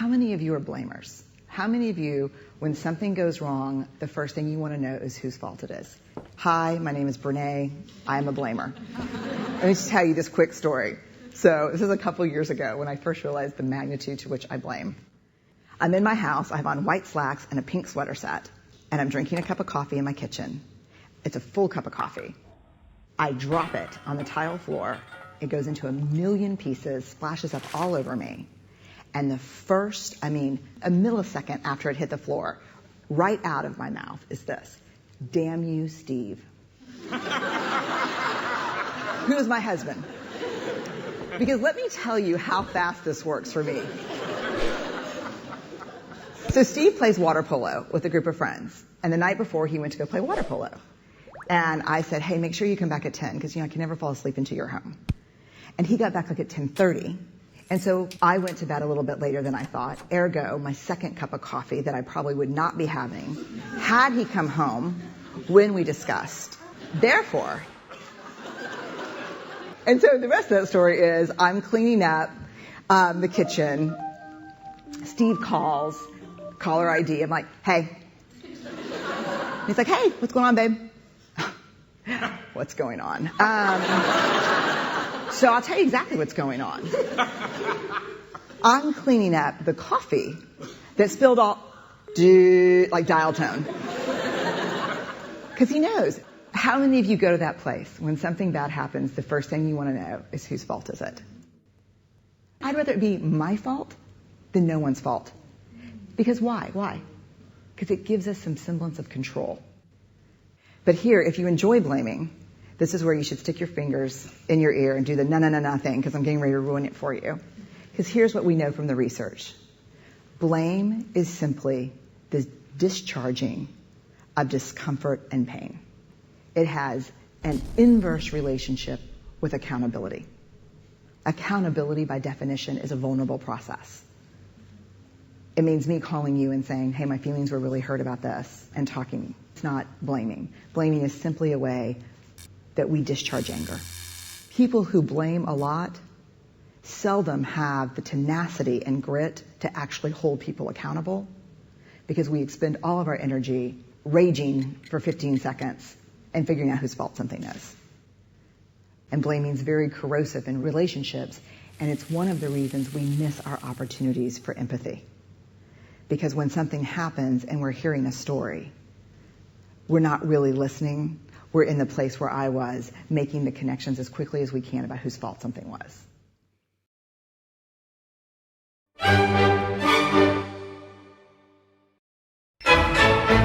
How many of you are blamers? How many of you, when something goes wrong, the first thing you want to know is whose fault it is? Hi, my name is Brene. I am a blamer. Let me just tell you this quick story. So this is a couple years ago when I first realized the magnitude to which I blame. I'm in my house. I have on white slacks and a pink sweater set, and I'm drinking a cup of coffee in my kitchen. It's a full cup of coffee. I drop it on the tile floor. It goes into a million pieces, splashes up all over me. And a millisecond after it hit the floor, right out of my mouth is this: "Damn you, Steve." Who is my husband? Because let me tell you how fast this works for me. So Steve plays water polo with a group of friends. And the night before, he went to go play water polo. And I said, hey, make sure you come back at 10, because I can never fall asleep until you're home. And he got back at 10:30. And so I went to bed a little bit later than I thought. Ergo, my second cup of coffee that I probably would not be having had he come home when we discussed. Therefore, and so the rest of that story is I'm cleaning up the kitchen. Steve calls, caller ID. I'm like, hey. He's like, hey, what's going on, babe? What's going on? So I'll tell you exactly what's going on. I'm cleaning up the coffee that spilled all, like dial tone. Because he knows. How many of you go to that place when something bad happens, the first thing you want to know is whose fault is it? I'd rather it be my fault than no one's fault. Because why? Why? Because it gives us some semblance of control. But here, if you enjoy blaming, this is where you should stick your fingers in your ear and do the na thing, because I'm getting ready to ruin it for you. Because here's what we know from the research. Blame is simply the discharging of discomfort and pain. It has an inverse relationship with accountability. Accountability, by definition, is a vulnerable process. It means me calling you and saying, hey, my feelings were really hurt about this, and talking. It's not blaming. Blaming is simply a way that we discharge anger. People who blame a lot seldom have the tenacity and grit to actually hold people accountable, because we expend all of our energy raging for 15 seconds and figuring out whose fault something is. And blaming is very corrosive in relationships, and it's one of the reasons we miss our opportunities for empathy. Because when something happens and we're hearing a story, we're not really listening. We're in the place where I was, making the connections as quickly as we can about whose fault something was.